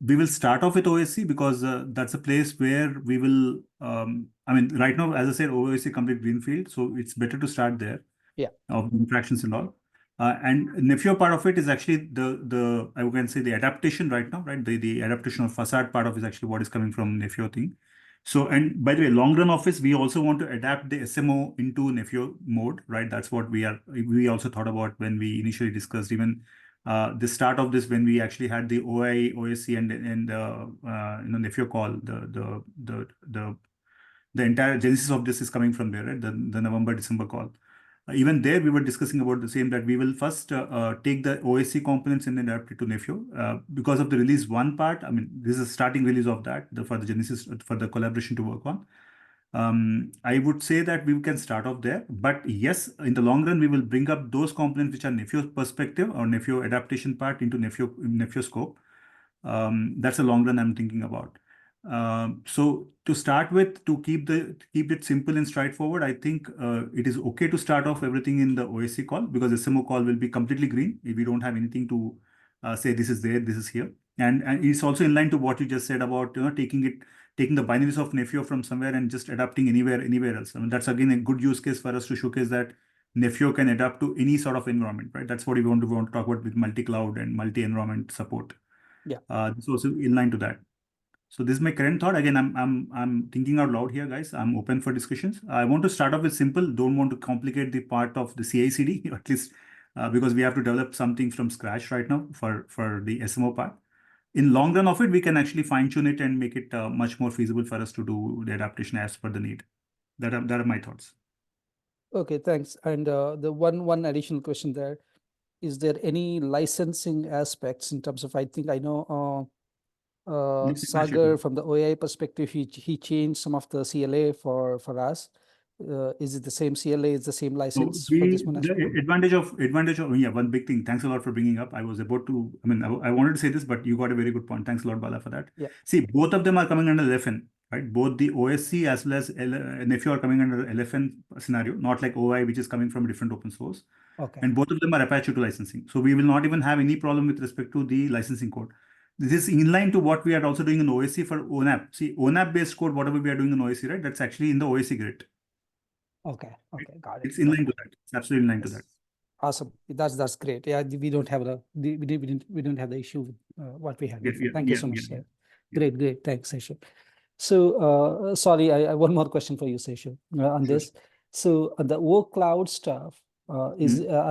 We will start off with OSC because that's a place where we will, I mean, right now, as I said, OSC complete greenfield, so it's better to start there. Yeah. Of interactions and all. And Nefio part of it is actually the I can say the adaptation right now, right? The adaptation of facade part of is actually what is coming from Nefio thing. So, and by the way, long run office, we also want to adapt the SMO into Nefio mode, right? That's what we also thought about when we initially discussed even the start of this, when we actually had the OI, OSC and Nefio call, the entire genesis of this is coming from there, right? The November, December call. Even there, we were discussing about the same, that we will first take the OSC components and then adapt it to Nefio. Because of the release one part, I mean, this is a starting release of that, for the genesis, for the collaboration to work on. I would say that we can start off there. But yes, in the long run, we will bring up those components which are Nefio perspective or Nefio adaptation part into Nefio scope. That's a long run I'm thinking about. So to start with, to keep it simple and straightforward, I think it is okay to start off everything in the OSC call, because the SMO call will be completely green if we don't have anything to say this is there, this is here. And it's also in line to what you just said about taking the binaries of Nefio from somewhere and just adapting anywhere else. I mean, that's again a good use case for us to showcase that Nefio can adapt to any sort of environment, right? That's what we want to talk about with multi-cloud and multi-environment support. Yeah. This is also in line to that. So this is my current thought. Again, I'm thinking out loud here, guys. I'm open for discussions. I want to start off with simple. Don't want to complicate the part of the CI/CD, at least because we have to develop something from scratch right now for the SMO part. In long run of it, we can actually fine tune it and make it much more feasible for us to do the adaptation as per the need. That are my thoughts. Okay, thanks. And the one additional question there, is there any licensing aspects in terms of, I think I know Sagar from the OAI perspective, he changed some of the CLA for us. Is it the same CLA? Is the same license So for this one as well? advantage of yeah, one big thing. Thanks a lot for bringing up. I was about to, I mean, I wanted to say this, but you got a very good point. Thanks a lot, Bala, for that. Yeah. See, both of them are coming under LFN, right? Both the OSC as well as NFU are coming under LFN scenario, not like OI, which is coming from a different open source. Okay. And both of them are Apache 2 licensing. So we will not even have any problem with respect to the licensing code. This is in line to what we are also doing in OSC for ONAP. See, ONAP based code, whatever we are doing in OSC, right? That's actually in the OSC grid. Okay. Got it. It's in line to that. It's absolutely in line to that. Awesome. That's great. Yeah, we don't have we don't have the issue with what we had before. Thank you so much. Great. Thanks, Seshu. So sorry, I one more question for you, Seshu, on this. So the workload stuff, are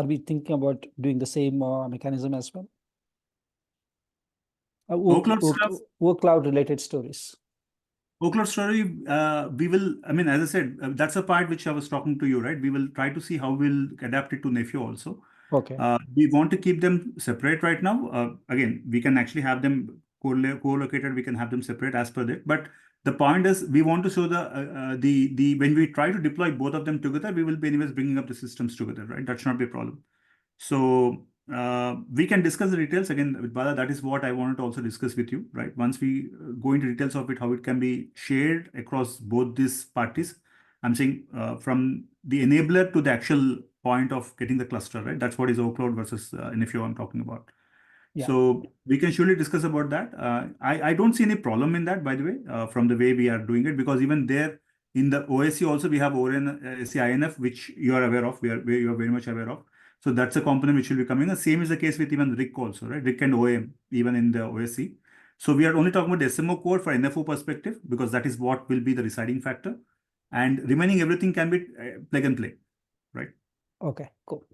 we thinking about doing the same mechanism as well? Workload related stories. Workload story, we will, I mean, as I said, that's a part which I was talking to you, right? We will try to see how we'll adapt it to Nefio also. Okay. We want to keep them separate right now. Again, we can actually have them co-located. We can have them separate as per that. But the point is, we want to show when we try to deploy both of them together, we will be anyways bringing up the systems together, right? That should not be a problem. So we can discuss the details again with Bala. That is what I wanted to also discuss with you, right? Once we go into details of it, how it can be shared across both these parties. I'm saying from the enabler to the actual point of getting the cluster, right? That's what is OCloud versus NFO I'm talking about. Yeah. So we can surely discuss about that. I don't see any problem in that, by the way, from the way we are doing it, because even there in the OSC also we have OSC-INF, which you are aware of, you are very much aware of. So that's a component which will be coming. The same is the case with even RIC also, right? RIC and OAM, even in the OSC. So we are only talking about the SMO code for NFO perspective, because that is what will be the residing factor. And remaining everything can be plug and play, right? Okay, cool.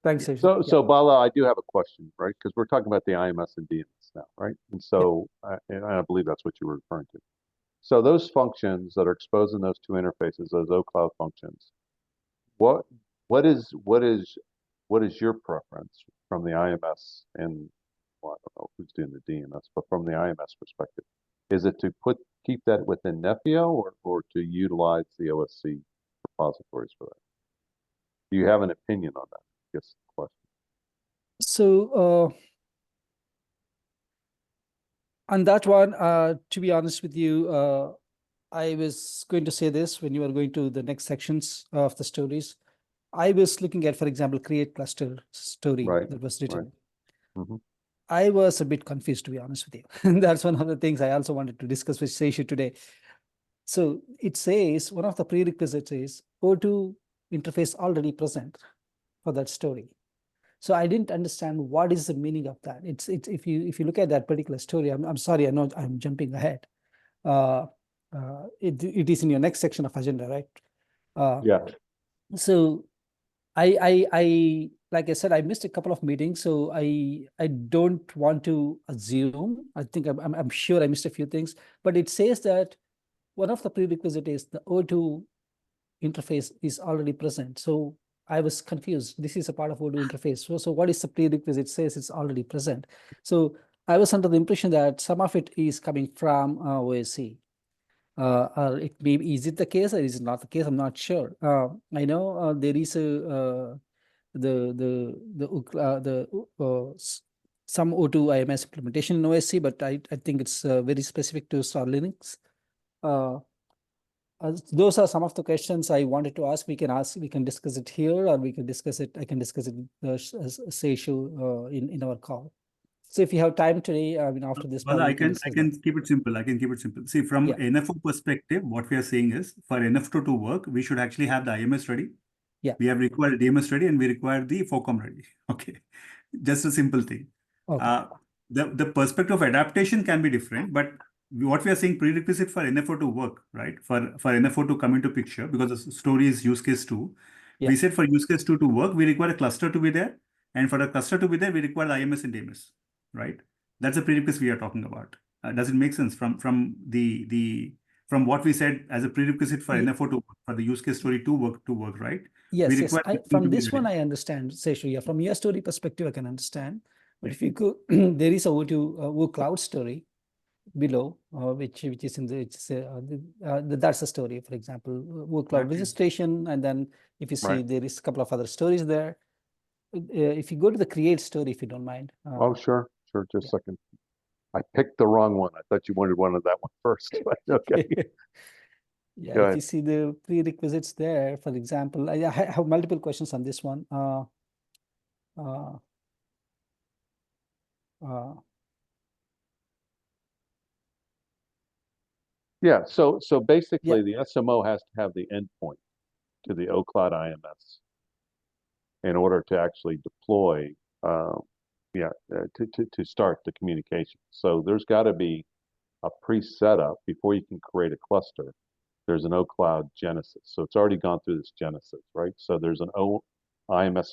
Thanks, Seshu. So Bala, I do have a question, right? Because we're talking about the IMS and DMS now, right? And so, and I believe that's what you were referring to. So those functions that are exposed in those two interfaces, those OCloud functions, what is your preference from the IMS and, well, I don't know who's doing the DMS, but from the IMS perspective, is it to keep that within Nefio or to utilize the OSC repositories for that? Do you have an opinion on that? I guess the question. So on that one, to be honest with you, I was going to say this when you were going to the next sections of the stories. I was looking at, for example, create cluster story that was written. Right. Mm-hmm. I was a bit confused, to be honest with you. And that's one of the things I also wanted to discuss with Seshu today. So it says, one of the prerequisites is O2 interface already present for that story. So I didn't understand what is the meaning of that. It's if you look at that particular story, I'm sorry, I know I'm jumping ahead. It is in your next section of agenda, right? Yeah. So I like I said, I missed a couple of meetings, so I don't want to assume. I think I'm sure I missed a few things, but it says that one of the prerequisites is the O2 interface is already present. So I was confused. This is a part of O2 interface. So what is the prerequisite? It says it's already present. So I was under the impression that some of it is coming from OSC. Or it may be, is it the case or is it not the case? I'm not sure. I know there is a some O2 IMS implementation in OSC, but I think it's very specific to Star Linux. Those are some of the questions I wanted to ask. We can discuss it here, or we can discuss it. I can discuss it Seshu in our call. So if you have time today, I mean, after this, well, I can keep it simple. I can keep it simple. See, from NFO perspective, what we are saying is for NF2 to work, we should actually have the IMS ready. Yeah. We have required DMS ready and we require the FOCOM ready. Okay. Just a simple thing. Okay. The perspective of adaptation can be different, but what we are saying prerequisite for NFO to work, right? For NFO to come into picture, because the story is use case 2. Yeah. We said for use case 2 to work, we require a cluster to be there. And for a cluster to be there, we require the IMS and DMS, right? That's the prerequisite we are talking about. Does it make sense from what we said as a prerequisite for NFO to work, for the use case story to work, right? Yes, yes. From this one, I understand, Seshu. Yeah, from your story perspective, I can understand. But if you go, there is a cloud story below, which is in the that's a story. For example, cloud registration, and then if you see there is a couple of other stories there. If you go to the create story, if you don't mind. Oh, sure. Just a second. I picked the wrong one. I thought you wanted one of that one first. But okay. Yeah, if you see the prerequisites there, for example, I have multiple questions on this one. Yeah, so basically the SMO has to have the endpoint to the OCloud IMS in order to actually deploy, to start the communication. So there's got to be a pre-setup before you can create a cluster. There's an OCloud Genesis. So it's already gone through this Genesis, right? So there's an IMS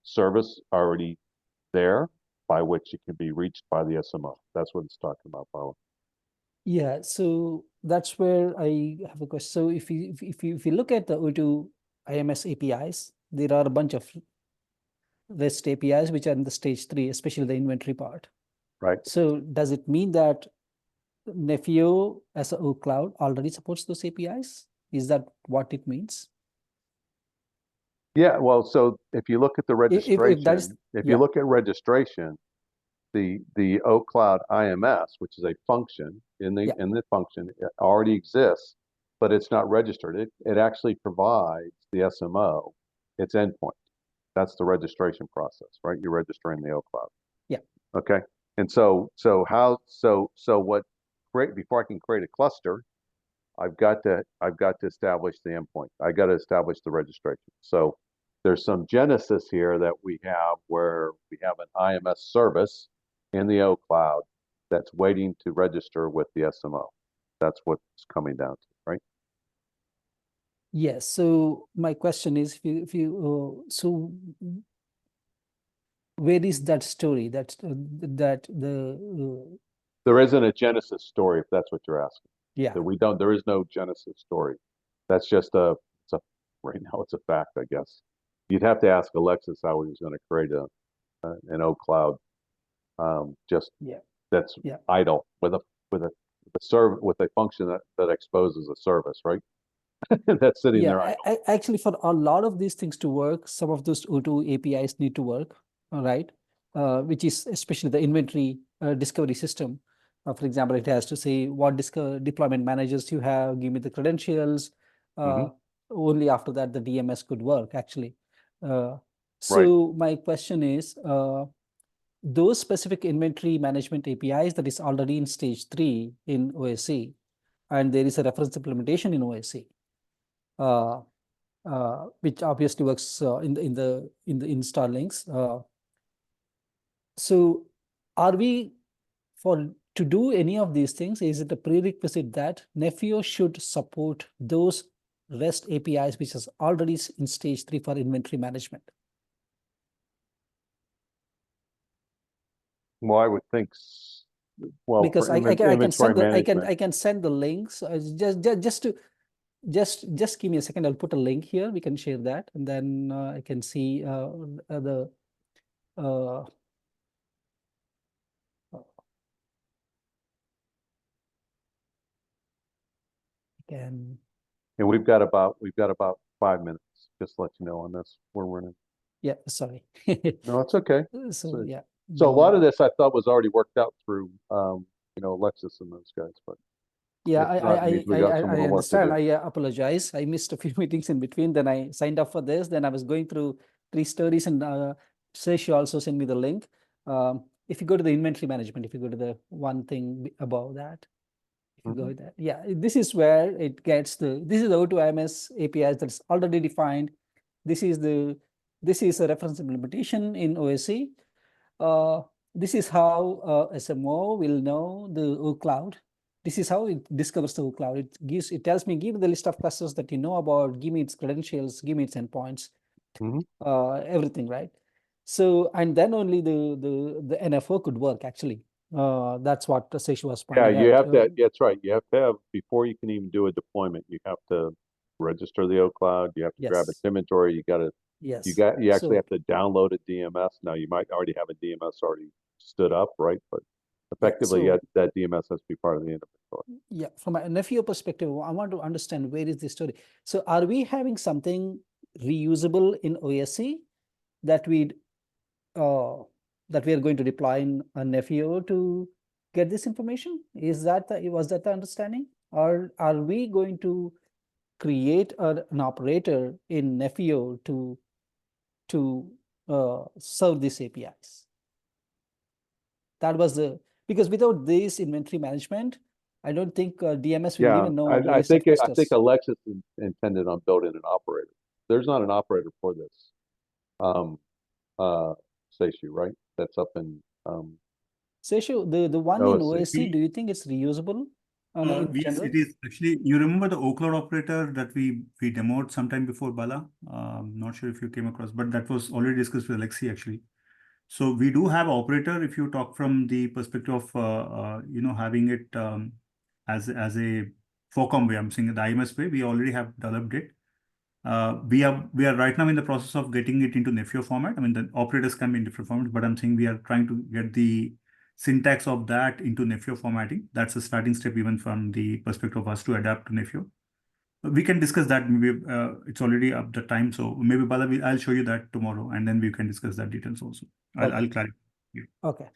service already there by which it can be reached by the SMO. That's what it's talking about, Paolo. Yeah, so that's where I have a question. So if you look at the O2 IMS APIs, there are a bunch of REST APIs which are in the stage 3, especially the inventory part. Right. So does it mean that Nefio as a OCloud already supports those APIs? Is that what it means? Yeah, well, so if you look at the registration, if you look at registration, the OCloud IMS, which is a function in the function, it already exists, but it's not registered. It actually provides the SMO its endpoint. That's the registration process, right? You're registering the OCloud. Yeah. Okay. And so what before I can create a cluster, I've got to establish the endpoint. I got to establish the registration. So there's some genesis here that we have where we have an IMS service in the OCloud that's waiting to register with the SMO. That's what's coming down to, right? Yes. So my question is, so where is that story? That there isn't a genesis story, if that's what you're asking. Yeah. There is no genesis story. That's just right now it's a fact, I guess. You'd have to ask Alexis how he was going to create an OCloud that's idle with a function that exposes a service, right? That's sitting there idle. Actually, for a lot of these things to work, some of those O2 APIs need to work, right? Which is especially the inventory discovery system. For example, it has to say what deployment managers you have, give me the credentials. Only after that the DMS could work, actually. So my question is, those specific inventory management APIs that is already in stage 3 in OSC, and there is a reference implementation in OSC, which obviously works in the install links. So are we, to do any of these things, is it a prerequisite that Nefio should support those REST APIs which is already in stage 3 for inventory management? Well, I would think, well, because I can send the links. Just give me a second. I'll put a link here. We can share that, and then I can see the. And we've got about 5 minutes. Just to let you know on this. We're running. Yeah, sorry. No, it's okay. So yeah. So a lot of this I thought was already worked out through Alexis and those guys, but yeah, I understand. I apologize. I missed a few meetings in between. Then I signed up for this. Then I was going through 3 studies, and Seshi also sent me the link. If you go to the inventory management, if you go to the one thing above that, if you go there, yeah, this is where it gets this is the O2 IMS APIs that's already defined. This is a reference implementation in OSC. This is how SMO will know the OCloud. This is how it discovers the OCloud. It tells me, give me the list of clusters that you know about, give me its credentials, give me its endpoints, everything, right? So, and then only the NFO could work, actually. That's what Seshi was pointing out. Yeah, you have to, that's right. You have to have, before you can even do a deployment, you have to register the OCloud, you have to grab its inventory, you actually have to download a DMS. Now you might already have a DMS already stood up, right? But effectively, that DMS has to be part of the inventory. Yeah, from an Nefio perspective, I want to understand where is the story. So are we having something reusable in OSC that we are going to deploy in a Nefio to get this information? Was that the understanding? Or are we going to create an operator in Nefio to serve these APIs? That was because without this inventory management, I don't think DMS will even know. I think Alexis intended on building an operator. There's not an operator for this. Seishu, right? That's up in Seishu, the one in OSC, do you think it's reusable? Yes, it is. Actually, you remember the OCloud operator that we demoed sometime before Bala? Not sure if you came across, but that was already discussed with Alexi, actually. So we do have operator if you talk from the perspective of having it as a FOCOM way. I'm saying the IMS way. We already have developed it. We are right now in the process of getting it into Nefio format. I mean, the operators come in different formats, but I'm saying we are trying to get the syntax of that into Nefio formatting. That's a starting step even from the perspective of us to adapt to Nefio. We can discuss that. Maybe it's already up the time. So maybe Bala, I'll show you that tomorrow, and then we can discuss that details also. I'll clarify. Okay.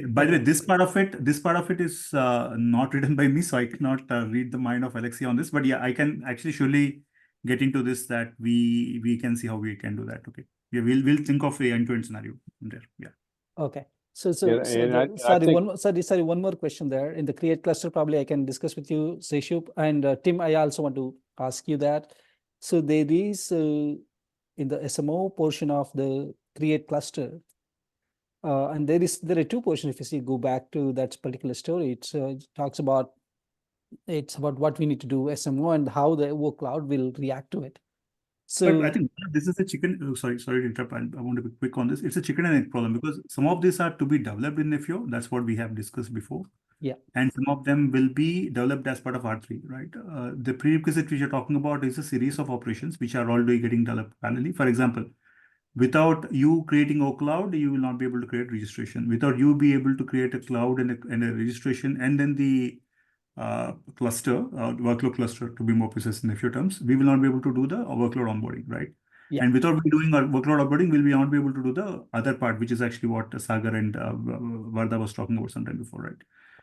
By the way, this part of it is not written by me, so I cannot read the mind of Alexi on this. But yeah, I can actually surely get into this, that we can see how we can do that. Okay. Yeah, we'll think of a end-to-end scenario from there. Yeah. Okay. So sorry, one more question there. In the create cluster, probably I can discuss with you, Seshup, and Tim, I also want to ask you that. So there is in the SMO portion of the create cluster, and there are two portions. If you see, go back to that particular story, it talks about what we need to do SMO and how the workload will react to it. So but I think this is a chicken. Sorry to interrupt. I want to be quick on this. It's a chicken and egg problem, because some of these are to be developed in FAO. That's what we have discussed before. Yeah. And some of them will be developed as part of R3, right? The prerequisite which you're talking about is a series of operations which are already getting developed parallelly. For example, without you creating OCloud, you will not be able to create registration. Without you be able to create a cloud and a registration, and then the cluster, workload cluster, to be more precise in a few terms, we will not be able to do the workload onboarding, right? Yeah. And without doing our workload onboarding, we'll not be able to do the other part, which is actually what Sagar and Varda was talking about sometime before, right?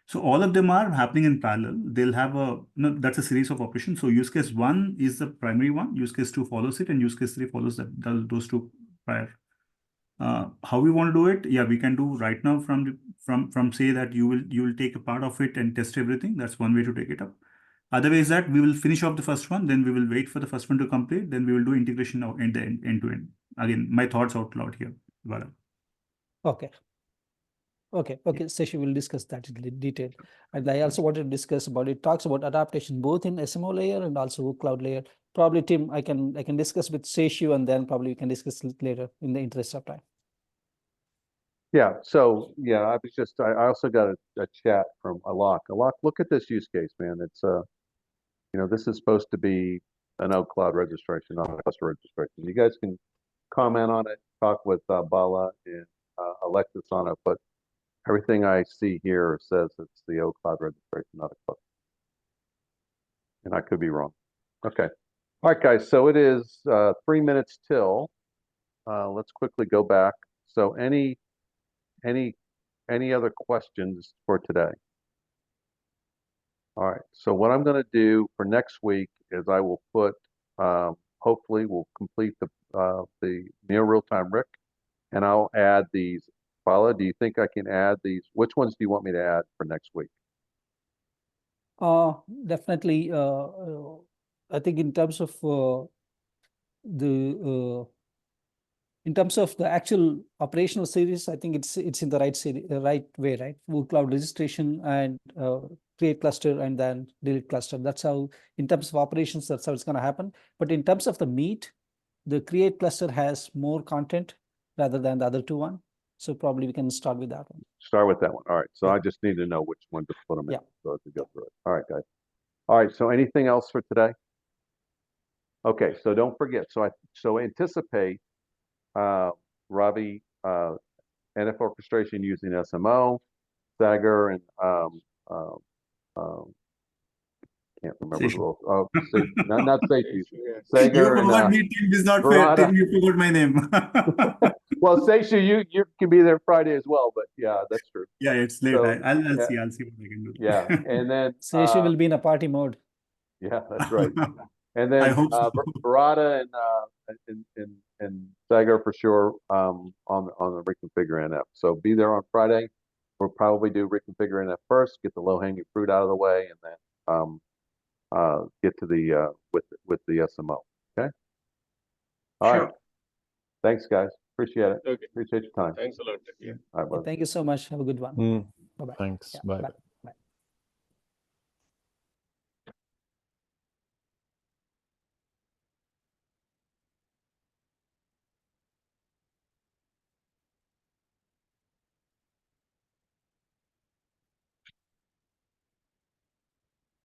So all of them are happening in parallel. They'll have that's a series of operations. So use case 1 is the primary one, use case 2 follows it, and use case 3 follows those two prior. How we want to do it? Yeah, we can do right now from say that you will take a part of it and test everything. That's one way to take it up. Other way is that we will finish off the first one, then we will wait for the first one to complete, then we will do integration of end to end. Again, my thoughts out loud here, Vara. Okay. Seshi will discuss that in detail. And I also wanted to discuss about it. Talks about adaptation both in SMO layer and also cloud layer. Probably Tim, I can discuss with Seshu, and then probably we can discuss it later in the interest of time. Yeah. So yeah, I also got a chat from Alok. Alok, look at this use case, man. It's this is supposed to be an OCloud registration, not a cluster registration. You guys can comment on it, talk with Bala and Alexis on it, but everything I see here says it's the OCloud registration, not a cluster. And I could be wrong. Okay. All right, guys. So it is 3 minutes till. Let's quickly go back. So any other questions for today? All right. So what I'm going to do for next week is I will put. Hopefully, we'll complete the near real-time RIC, and I'll add these. Bala, do you think I can add these? Which ones do you want me to add for next week? Definitely. I think in terms of the actual operational series, I think it's in the right way, right? Cloud registration and create cluster and then delete cluster. That's how, in terms of operations, that's how it's going to happen. But in terms of the meat, the create cluster has more content rather than the other two one. So probably we can start with that one. Start with that one. All right. So Yeah. I just need to know which one to put them in. Yeah. So to go through it. All right, guys. All right. So anything else for today? Okay. So don't forget. So anticipate Ravi NF orchestration using SMO, Sagar, and can't remember who else. Oh, not safety. Sagar you forgot me, Tim, is not fair. Tim, you forgot my name. Well, Seishu, you can be there Friday as well, but yeah, that's true. Yeah, it's late. So, I'll yeah. see. I'll see what I can do. Yeah, and then Seshu will be in a party mode. Yeah, that's right. And I then hope so. Barada and Sagar for sure on the reconfigure NF. So be there on Friday. We'll probably do reconfigure NF first, get the low hanging fruit out of the way, and then get to the with the SMO. Okay. All right. Thanks, guys. Appreciate it. Okay. Appreciate your time. Thanks a lot. Yeah. All right, brother. Thank you so much. Have a good one. Bye-bye. Thanks. Yeah, Bye. bye.